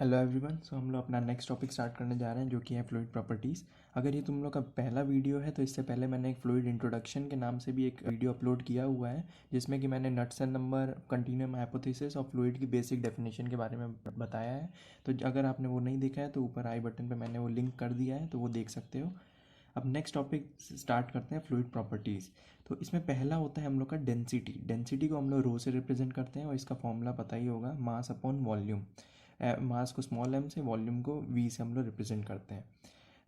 Hello everyone. सो हम लोग अपना नेक्स्ट टॉपिक स्टार्ट करने जा रहे हैं जो कि है फ्लूइड प्रॉपर्टीज़। अगर ये तुम लोग का पहला वीडियो है तो इससे पहले मैंने एक फ्लूइड इंट्रोडक्शन के नाम से भी एक वीडियो अपलोड किया हुआ है जिसमें कि मैंने nuts and number, continuum hypothesis और फ्लूइड की बेसिक डेफिनेशन के बारे में बताया है। तो अगर आपने वो नहीं देखा है तो ऊपर आई बटन पर मैंने वो लिंक कर दिया है, तो वो देख सकते हो। अब नेक्स्ट टॉपिक स्टार्ट करते हैं फ्लूइड प्रॉपर्टीज़। तो इसमें पहला होता है हम लोग का डेंसिटी। डेंसिटी को हम लोग रो से रिप्रेजेंट करते हैं और इसका फॉर्मूला पता ही होगा, मास अपॉन वॉल्यूम। मास को स्मॉल एम से, वॉल्यूम को वी से हम लोग रिप्रेजेंट करते हैं।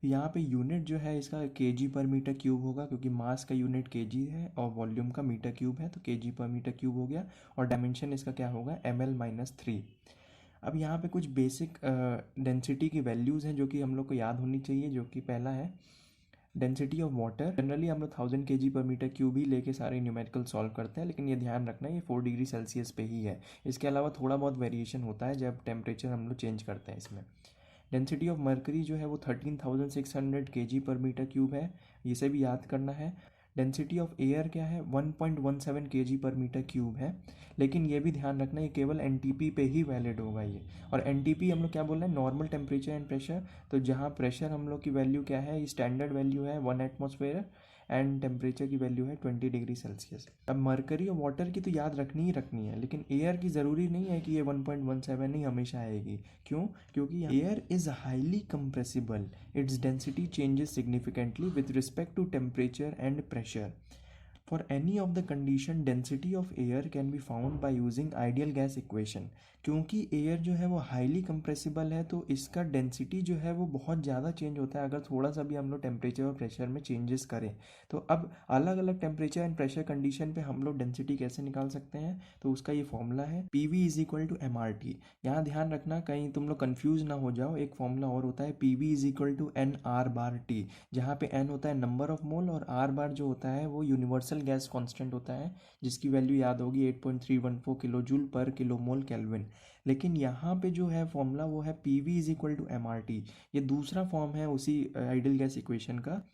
यहाँ पे यूनिट जो है इसका केजी पर मीटर क्यूब होगा, क्योंकि मास का यूनिट केजी है और वॉल्यूम का मीटर क्यूब है, तो केजी पर मीटर क्यूब हो गया। और डायमेंशन इसका क्या होगा, ml-3। अब यहाँ पे कुछ बेसिक डेंसिटी की वैल्यूज़ हैं जो कि हम लोग को याद होनी चाहिए, जो कि पहला है डेंसिटी ऑफ वाटर। जनरली हम लोग 1000 kg/m³ ही लेके सारे न्यूमेरिकल सॉल्व करते हैं, लेकिन ये ध्यान रखना ये 4 डिग्री सेल्सियस पे ही है। इसके अलावा थोड़ा बहुत वेरिएशन होता है जब टेम्परेचर हम लोग चेंज करते हैं इसमें। डेंसिटी ऑफ मर्करी जो है वो 13,600 kg/m³ है, इसे भी याद करना है। डेंसिटी ऑफ एयर क्या है, 1.17 kg/m³ है। लेकिन ये भी ध्यान रखना ये केवल एनटीपी पे ही वैलिड होगा ये। और एनटीपी हम लोग क्या बोल रहे हैं, नॉर्मल टेम्परेचर एंड प्रेशर। तो जहाँ प्रेशर हम लोग की वैल्यू क्या है, ये स्टैंडर्ड वैल्यू है 1 एटमॉस्फेयर, एंड टेम्परेचर की वैल्यू है 20 डिग्री सेल्सियस। अब मरकरी और वाटर की तो याद रखनी ही रखनी है, लेकिन एयर की ज़रूरी नहीं है कि ये 1.17 ही हमेशा आएगी। क्यों? क्योंकि air is highly compressible, its density changes significantly with respect to temperature and pressure. For any of the condition, density of air can be found by using ideal gas equation। क्योंकि एयर जो है वो highly compressible है, तो इसका density जो है वो बहुत ज़्यादा चेंज होता है अगर थोड़ा सा भी हम लोग टेम्परेचर और प्रेशर में चेंजेस करें। तो अब अलग अलग टेम्परेचर एंड प्रेशर कंडीशन पे हम लोग डेंसिटी कैसे निकाल सकते हैं, तो उसका ये फॉर्मूला है PV=mRT। यहाँ ध्यान रखना कहीं तुम लोग कन्फ्यूज ना हो जाओ, एक फॉर्मूला और होता है PV=nR/T, जहाँ पे n होता है नंबर ऑफ मोल और R बार जो होता है वो यूनिवर्सल गैस कांस्टेंट होता है, जिसकी वैल्यू याद होगी 8.314 किलो जूल पर किलो मोल केल्विन। लेकिन यहाँ पे जो है फॉर्मूला वो है PV=mRT। ये दूसरा फॉर्म है उसी आइडियल गैस इक्वेशन का।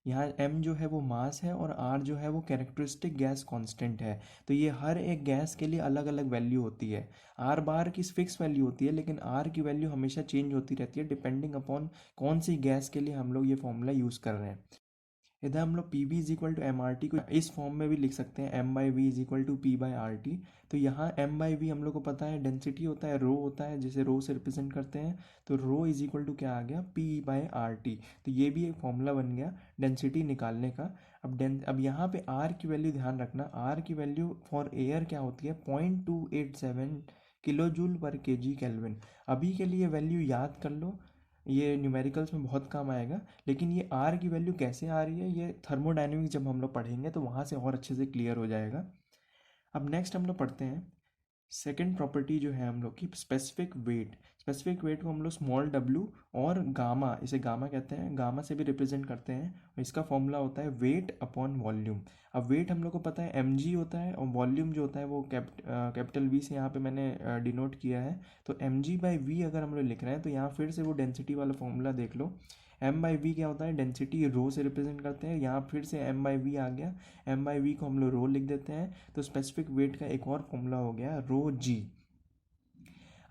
यहाँ m जो है वो मास है और r जो है वो कैरेक्टरिस्टिक गैस कांस्टेंट है। तो ये हर एक गैस के लिए अलग अलग वैल्यू होती है। r बार की फिक्स वैल्यू होती है, लेकिन r की वैल्यू हमेशा चेंज होती रहती है डिपेंडिंग अपॉन कौन सी गैस के लिए हम लोग ये फॉर्मूला यूज़ कर रहे हैं। इधर हम लोग PV=mRT को इस फॉर्म में भी लिख सकते हैं, m/v=P/RT। तो यहाँ m/v हम लोग को पता है डेंसिटी होता है, रो होता है, जिसे रो से रिप्रेजेंट करते हैं। तो रो इज इक्वल टू क्या आ गया, P/RT। तो ये भी एक फॉर्मूला बन गया डेंसिटी निकालने का। अब यहाँ पे R की वैल्यू ध्यान रखना, R की वैल्यू फॉर एयर क्या होती है, 0.287 किलो जूल पर केजी केल्विन। अभी के लिए वैल्यू याद कर लो, ये न्यूमेरिकल्स में बहुत काम आएगा। लेकिन ये आर की वैल्यू कैसे आ रही है, ये थर्मोडायनेमिक्स जब हम लोग पढ़ेंगे तो वहाँ से और अच्छे से क्लियर हो जाएगा। अब नेक्स्ट हम लोग पढ़ते हैं सेकेंड प्रॉपर्टी जो है हम लोग की स्पेसिफिक वेट। स्पेसिफिक वेट को हम लोग स्मॉल w और गामा, इसे गामा कहते हैं, गामा से भी रिप्रेजेंट करते हैं। और इसका फॉर्मूला होता है वेट अपॉन वॉल्यूम। अब वेट हम लोग को पता है mg होता है और वॉल्यूम जो होता है वो कैपिटल वी से यहाँ पे मैंने डिनोट किया है। तो mg/v अगर हम लोग लिख रहे हैं तो यहाँ फिर से वो डेंसिटी वाला फॉर्मूला देख लो। m/v क्या होता है, डेंसिटी रो से रिप्रेजेंट करते हैं, यहाँ फिर से m/v आ गया। m/v को हम लोग रो लिख देते हैं। तो स्पेसिफिक वेट का एक और फॉर्मूला हो गया रो जी।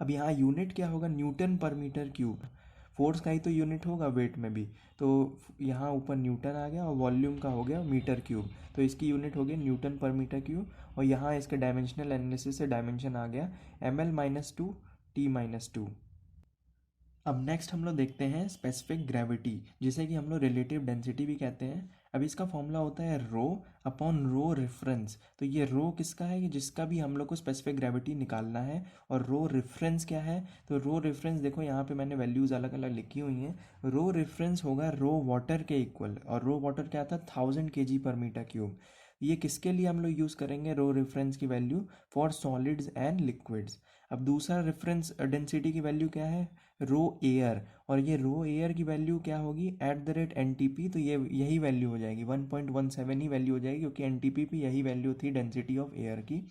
अब यहाँ यूनिट क्या होगा, न्यूटन पर मीटर क्यूब। फोर्स का ही तो यूनिट होगा वेट में भी। तो यहाँ ऊपर न्यूटन आ गया और वॉल्यूम का हो गया मीटर क्यूब, तो इसकी यूनिट हो गई न्यूटन पर मीटर क्यूब। और यहाँ इसका डायमेंशनल एनालिसिस से डायमेंशन आ गया ml-2 t-2। अब नेक्स्ट हम लोग देखते हैं स्पेसिफिक ग्रेविटी, जिसे कि हम लोग रिलेटिव डेंसिटी भी कहते हैं। अब इसका फॉर्मूला होता है रो अपॉन रो रेफरेंस। तो ये रो किसका है, कि जिसका भी हम लोग को स्पेसिफिक ग्रेविटी निकालना है। और रो रेफरेंस क्या है, तो रो रेफरेंस देखो यहाँ पे मैंने वैल्यूज़ अलग अलग लिखी हुई हैं। रो रेफरेंस होगा रो वाटर के इक्वल, और रो वाटर क्या था 1000 kg/m³। ये किसके लिए हम लोग यूज़ करेंगे रो रेफरेंस की value, for solids and liquids. अब दूसरा रेफरेंस डेंसिटी की वैल्यू क्या है, रो एयर। और ये रो एयर की वैल्यू क्या होगी @NTP। तो ये यही वैल्यू हो जाएगी 1.17 ही वैल्यू हो जाएगी, क्योंकि NTP पे यही वैल्यू थी डेंसिटी ऑफ एयर की।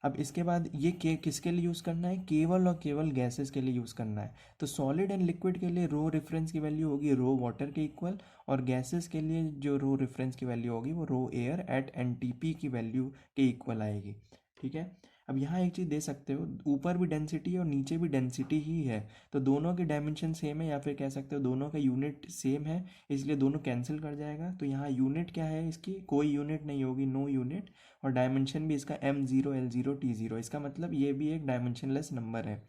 अब इसके बाद ये के किसके लिए यूज़ करना है, केवल और केवल गैसेस के लिए यूज़ करना है। तो सॉलिड एंड लिक्विड के लिए रो रेफरेंस की वैल्यू होगी रो वाटर के इक्वल, और गैसेस के लिए जो रो रेफरेंस की वैल्यू होगी वो रो एयर @NTP की वैल्यू के इक्वल आएगी। ठीक है। अब यहाँ एक चीज़ दे सकते हो, ऊपर भी डेंसिटी है और नीचे भी डेंसिटी ही है, तो दोनों की डायमेंशन सेम है, या फिर कह सकते हो दोनों का यूनिट सेम है, इसलिए दोनों कैंसिल कर जाएगा। तो यहाँ यूनिट क्या है इसकी, कोई यूनिट नहीं होगी, नो यूनिट, और डायमेंशन भी इसका M0 L0 T0, इसका मतलब ये भी एक डायमेंशनलेस नंबर है।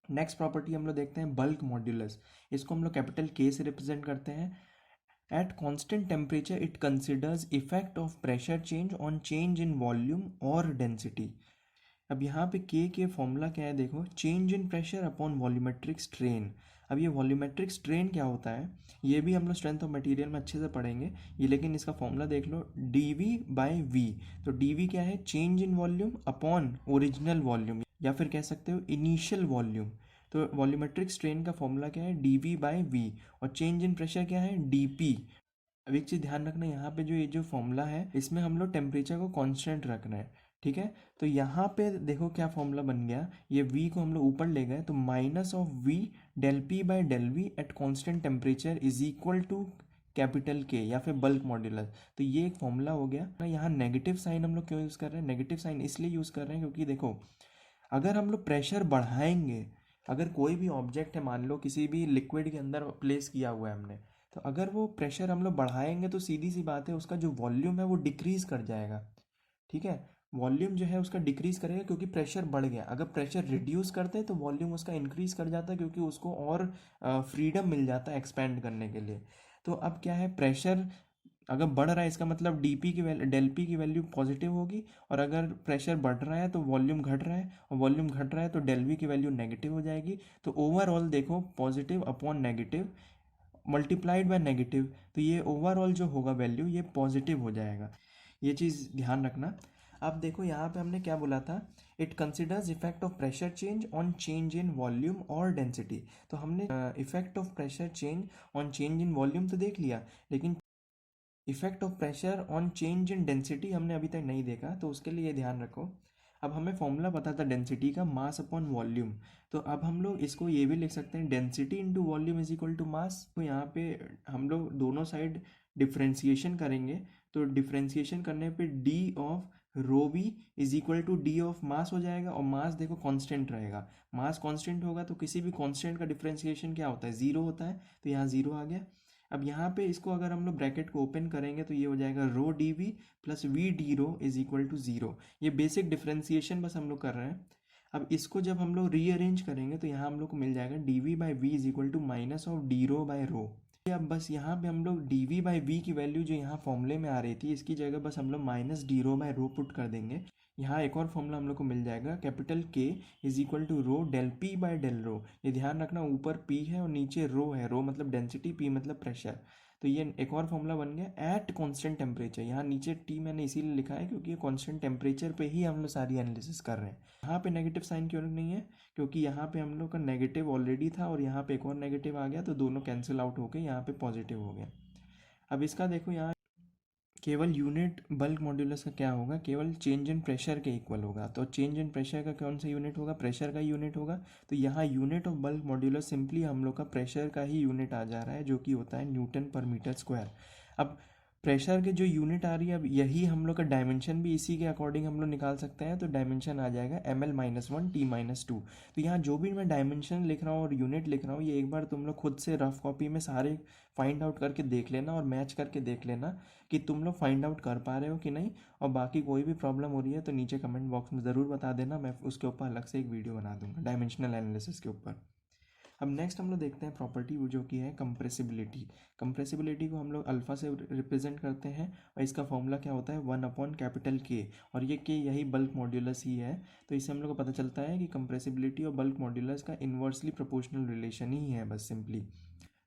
नेक्स्ट प्रॉपर्टी हम लोग देखते हैं बल्क मॉड्यूलस। इसको हम लोग कैपिटल के से रिप्रेजेंट करते हैं। Eight constant temperature it considers effect of pressure change on change in volume और डेंसिटी। अब यहाँ पे के फॉर्मूला क्या है, देखो, change in pressure upon volumetric strain. अब ये वॉल्यूमेट्रिक स्ट्रेन क्या होता है, ये भी हम लोग स्ट्रेंथ ऑफ मटेरियल में अच्छे से पढ़ेंगे ये, लेकिन इसका फॉर्मूला देख लो, dV/V। तो dV क्या है, change in volume upon original volume, या फिर कह सकते हो इनिशियल वॉल्यूम। तो वॉल्यूमेट्रिक स्ट्रेन का फॉर्मूला क्या है, dV/V, और चेंज इन प्रेशर क्या है, dP। अब एक चीज़ ध्यान रखना, यहाँ पे जो ये जो फॉर्मूला है इसमें हम लोग टेम्परेचर को कांस्टेंट रखना है, ठीक है। तो यहाँ पे देखो क्या फॉर्मूला बन गया, ये v को हम लोग ऊपर ले गए, तो -V ΔP/ΔV at constant temperature is equal to capital k, या फिर बल्क मॉड्यूलस। तो ये एक फॉर्मूला हो गया। यहाँ नेगेटिव साइन हम लोग क्यों यूज़ कर रहे हैं, नेगेटिव साइन इसलिए यूज़ कर रहे हैं क्योंकि देखो, अगर हम लोग प्रेशर बढ़ाएंगे, अगर कोई भी ऑब्जेक्ट है, मान लो किसी भी लिक्विड के अंदर प्लेस किया हुआ है हमने, तो अगर वो प्रेशर हम लोग बढ़ाएंगे तो सीधी सी बात है उसका जो वॉल्यूम है वो डिक्रीज़ कर जाएगा, ठीक है। वॉल्यूम जो है उसका डिक्रीज़ करेगा क्योंकि प्रेशर बढ़ गया। अगर प्रेशर रिड्यूस करते हैं तो वॉल्यूम उसका इंक्रीज़ कर जाता है, क्योंकि उसको और फ्रीडम मिल जाता है एक्सपेंड करने के लिए। तो अब क्या है, प्रेशर अगर बढ़ रहा है इसका मतलब डीपी की वैल्यू, डेल पी की वैल्यू पॉजिटिव होगी, और अगर प्रेशर बढ़ रहा है तो वॉल्यूम घट रहा है, और वॉल्यूम घट रहा है तो डेल वी की वैल्यू नेगेटिव हो जाएगी। तो ओवरऑल देखो, positive upon negative multiplied by negative, तो ये ओवरऑल जो होगा वैल्यू ये पॉजिटिव हो जाएगा, ये चीज़ ध्यान रखना। अब देखो यहाँ पे हमने क्या बोला था, it considers effect of pressure change on change in volume और डेंसिटी। तो हमने effect of pressure change on change in volume तो देख लिया, लेकिन effect of pressure on change in density हमने अभी तक नहीं देखा, तो उसके लिए ध्यान रखो। अब हमें फॉर्मूला पता था डेंसिटी का, मास अपॉन वॉल्यूम। तो अब हम लोग इसको ये भी लिख सकते हैं, density into volume is equal to mass. तो यहाँ पे हम लोग दोनों साइड डिफ्रेंसिएशन करेंगे, तो डिफ्रेंसिएशन करने पे d of rho b is equal to d of mass हो जाएगा, और मास देखो कांस्टेंट रहेगा। मास कांस्टेंट होगा तो किसी भी कांस्टेंट का डिफ्रेंसिएशन क्या होता है, ज़ीरो होता है, तो यहाँ ज़ीरो आ गया। अब यहाँ पे इसको अगर हम लोग ब्रैकेट को ओपन करेंगे तो ये हो जाएगा rho D V plus V D rho is equal to zero. ये बेसिक डिफ्रेंसिएशन बस हम लोग कर रहे हैं। अब इसको जब हम लोग रीअरेंज करेंगे तो यहाँ हम लोग को मिल जाएगा d v by v is equal to minus of d rho by rho. अब बस यहाँ पे हम लोग डी वी बाई वी की वैल्यू जो यहाँ फॉर्मूले में आ रही थी, इसकी जगह बस हम लोग minus d rho by rho put कर देंगे। यहाँ एक और फॉर्मूला हम लोग को मिल जाएगा, capital K is equal to rho del P by del rho. ये ध्यान रखना, ऊपर पी है और नीचे रो है, रो मतलब डेंसिटी, पी मतलब प्रेशर। तो ये एक और फॉर्मूला बन गया एट कांस्टेंट टेम्परेचर। यहाँ नीचे टी मैंने इसीलिए लिखा है क्योंकि ये कांस्टेंट टेम्परेचर पे ही हम लोग सारी एनालिसिस कर रहे हैं। यहाँ पे नेगेटिव साइन क्यों नहीं है, क्योंकि यहाँ पे हम लोग का नेगेटिव ऑलरेडी था और यहाँ पे एक और नेगेटिव आ गया, तो दोनों कैंसिल आउट होकर यहाँ पे पॉजिटिव हो गया। अब इसका देखो, यहाँ केवल यूनिट बल्क मॉड्यूलस का क्या होगा, केवल चेंज इन प्रेशर के इक्वल होगा। तो चेंज इन प्रेशर का कौन सा यूनिट होगा, प्रेशर का यूनिट होगा। तो यहाँ unit of bulk modulus simply हम लोग का प्रेशर का ही यूनिट आ जा रहा है, जो कि होता है न्यूटन पर मीटर स्क्वायर। अब प्रेशर के जो यूनिट आ रही है, अब यही हम लोग का डायमेंशन भी इसी के अकॉर्डिंग हम लोग निकाल सकते हैं। तो डायमेंशन आ जाएगा ml-1 t-2। तो यहाँ जो भी मैं डायमेंशन लिख रहा हूँ और यूनिट लिख रहा हूँ, ये एक बार तुम लोग खुद से रफ कॉपी में सारे फाइंड आउट करके देख लेना और मैच करके देख लेना कि तुम लोग फाइंड आउट कर पा रहे हो कि नहीं। और बाकी कोई भी प्रॉब्लम हो रही है तो नीचे कमेंट बॉक्स में ज़रूर बता देना, मैं उसके ऊपर अलग से एक वीडियो बना दूंगा डायमेंशनल एनालिसिस के ऊपर। अब नेक्स्ट हम लोग देखते हैं प्रॉपर्टी, वो जो कि है कंप्रेसिबिलिटी। कंप्रेसिबिलिटी को हम लोग अल्फ़ा से रिप्रेजेंट करते हैं, और इसका फॉर्मूला क्या होता है, 1/K, और ये के यही बल्क मॉड्यूलस ही है। तो इससे हम लोग को पता चलता है कि कंप्रेसिबिलिटी और बल्क मॉड्यूलस का इन्वर्सली प्रोपोर्शनल रिलेशन ही है बस सिंपली।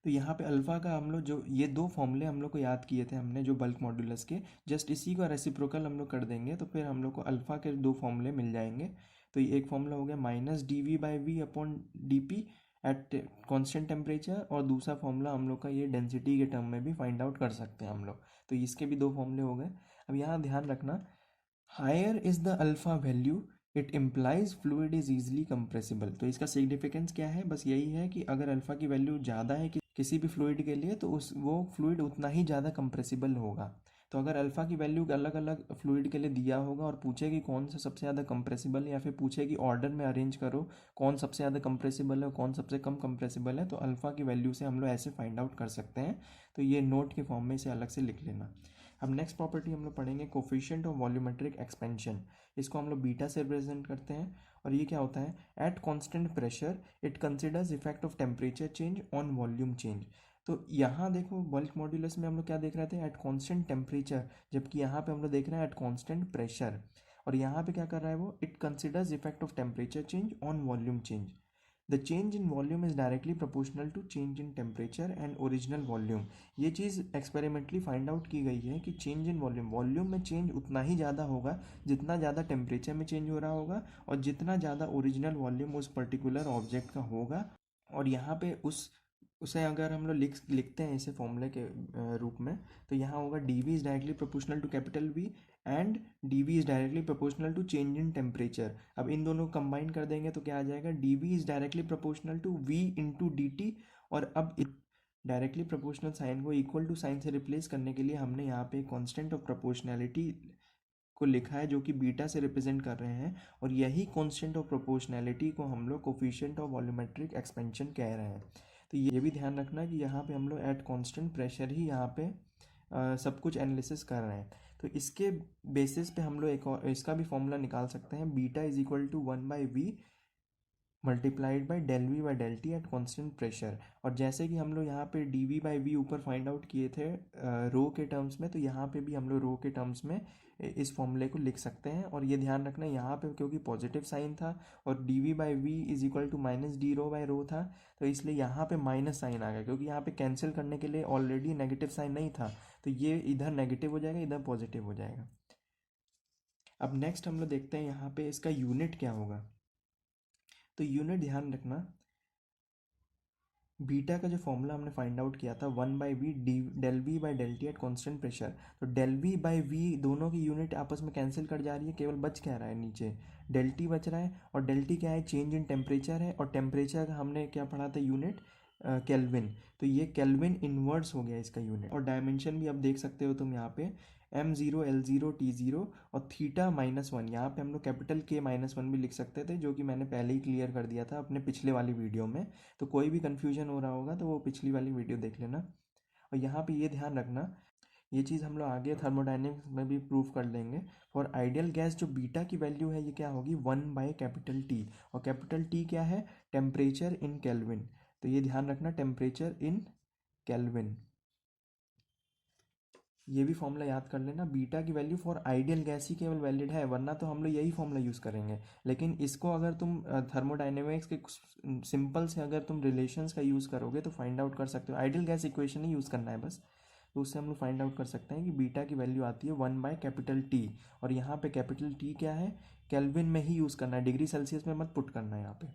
तो यहाँ पे अल्फ़ा का हम लोग जो ये दो फॉर्मूले हम लोग को याद किए थे हमने जो बल्क मॉड्यूलस के, जस्ट इसी का रेसिप्रोकल हम लोग कर देंगे तो फिर हम लोग को अल्फ़ा के दो फॉर्मूले मिल जाएंगे। तो ये एक फॉर्मूला हो गया minus d v by v upon d P at constant temperature, और दूसरा फॉर्मूला हम लोग का ये डेंसिटी के टर्म में भी फाइंड आउट कर सकते हैं हम लोग। तो इसके भी दो फॉर्मूले हो गए। अब यहाँ ध्यान रखना, higher is the alpha value it implies fluid is easily compressible. तो इसका सिग्निफिकेंस क्या है, बस यही है कि अगर अल्फ़ा की वैल्यू ज़्यादा है कि किसी भी फ्लूइड के लिए, तो उस वो फ्लूइड उतना ही ज़्यादा कंप्रेसिबल होगा। तो अगर अल्फ़ा की वैल्यू अलग अलग फ्लूइड के लिए दिया होगा और पूछे कि कौन सा सबसे ज़्यादा कंप्रेसिबल है, या फिर पूछे कि ऑर्डर में अरेंज करो कौन सबसे ज़्यादा कंप्रेसिबल है और कौन सबसे कम कंप्रेसिबल है, तो अल्फ़ा की वैल्यू से हम लोग ऐसे फाइंड आउट कर सकते हैं। तो ये नोट के फॉर्म में इसे अलग से लिख लेना। अब नेक्स्ट प्रॉपर्टी हम लोग पढ़ेंगे कोफिशिएंट ऑफ वॉल्यूमेट्रिक एक्सपेंशन। इसको हम लोग बीटा से रिप्रेजेंट करते हैं। और ये क्या होता है, at constant pressure it considers effect of temperature change on volume change. तो यहाँ देखो बल्क मॉड्यूलस में हम लोग क्या देख रहे थे, एट कांस्टेंट टेम्परेचर, जबकि यहाँ पे हम लोग देख रहे हैं एट कांस्टेंट प्रेशर। और यहाँ पे क्या कर रहा है वो, it considers effect of temperature change on volume change. The change in volume is directly proportional to change in temperature and original volume. ये चीज़ एक्सपेरिमेंटली फाइंड आउट की गई है कि चेंज इन वॉल्यूम, वॉल्यूम में चेंज उतना ही ज़्यादा होगा जितना ज़्यादा टेम्परेचर में चेंज हो रहा होगा, और जितना ज़्यादा ओरिजिनल वॉल्यूम उस पर्टिकुलर ऑब्जेक्ट का होगा। और यहाँ पे उसे अगर हम लोग लिखते हैं इसे फॉर्मूले के रूप में, तो यहाँ होगा d v is directly proportional to capital v and d v is directly proportional to change in temperature. अब इन दोनों को कंबाइन कर देंगे तो क्या आ जाएगा, d v is directly proportional to v into d t. और अब डायरेक्टली प्रोपोर्शनल साइन को इक्वल टू साइन से रिप्लेस करने के लिए हमने यहाँ पे कॉन्स्टेंट ऑफ प्रोपोर्शनैलिटी को लिखा है जो कि बीटा से रिप्रेजेंट कर रहे हैं। और यही कांस्टेंट ऑफ प्रोपोर्शनैलिटी को हम लोग कोफिशिएंट ऑफ वॉल्यूमेट्रिक एक्सपेंशन कह रहे हैं। तो ये भी ध्यान रखना कि यहाँ पे हम लोग एट कांस्टेंट प्रेशर ही यहाँ पे सब कुछ एनालिसिस कर रहे हैं। तो इसके बेसिस पे हम लोग एक और इसका भी फॉर्मूला निकाल सकते हैं, beta is equal to 1/v multiplied by del v by del t at constant pressure. और जैसे कि हम लोग यहाँ पे डी वी बाई वी ऊपर फाइंड आउट किए थे रो के टर्म्स में, तो यहाँ पे भी हम लोग रो के टर्म्स में इस फॉर्मूले को लिख सकते हैं। और ये ध्यान रखना यहाँ पे क्योंकि पॉजिटिव साइन था और d v by v is equal to minus d rho by rho था, तो इसलिए यहाँ पे माइनस साइन आ गया, क्योंकि यहाँ पे कैंसिल करने के लिए ऑलरेडी नेगेटिव साइन नहीं था, तो ये इधर नेगेटिव हो जाएगा, इधर पॉजिटिव हो जाएगा। अब नेक्स्ट हम लोग देखते हैं यहाँ पे इसका यूनिट क्या होगा। तो यूनिट ध्यान रखना, बीटा का जो फॉर्मूला हमने फाइंड आउट किया था 1/v d del v by del t at constant pressure, तो डेल वी बाई वी दोनों की यूनिट आपस में कैंसिल कर जा रही है, केवल बच क्या रहा है नीचे डेल टी बच रहा है। और डेल टी क्या है, चेंज इन टेम्परेचर है, और टेम्परेचर का हमने क्या पढ़ा था यूनिट केल्विन, तो ये केल्विन इनवर्स हो गया इसका यूनिट। और डायमेंशन भी अब देख सकते हो तुम यहाँ पे m0 l0 t0 और थीटा -1, यहाँ पे हम लोग कैपिटल K-1 भी लिख सकते थे, जो कि मैंने पहले ही क्लियर कर दिया था अपने पिछले वाली वीडियो में। तो कोई भी कन्फ्यूजन हो रहा होगा तो वो पिछली वाली वीडियो देख लेना। और यहाँ पे ये ध्यान रखना, ये चीज़ हम लोग आगे थर्मोडाइनमिक्स में भी प्रूव कर लेंगे। फॉर आइडियल गैस जो बीटा की वैल्यू है ये क्या होगी, 1/T। और कैपिटल T क्या है, टेम्परेचर इन केल्विन। तो ये ध्यान रखना, टेम्परेचर इन केल्विन। ये भी फॉर्मूला याद कर लेना, बीटा की वैल्यू फॉर आइडियल गैस ही केवल वैलिड है, वरना तो हम लोग यही फॉर्मूला यूज़ करेंगे। लेकिन इसको अगर तुम थर्मोडाइनेमिक्स के सिंपल से अगर तुम रिलेशंस का यूज़ करोगे तो फाइंड आउट कर सकते हो, आइडियल गैस इक्वेशन ही यूज़ करना है बस। तो उससे हम लोग फाइंड आउट कर सकते हैं कि बीटा की वैल्यू आती है 1/T। और यहाँ पे कैपिटल T क्या है, केल्विन में ही यूज़ करना है, डिग्री सेल्सियस में मत पुट करना है यहाँ पे।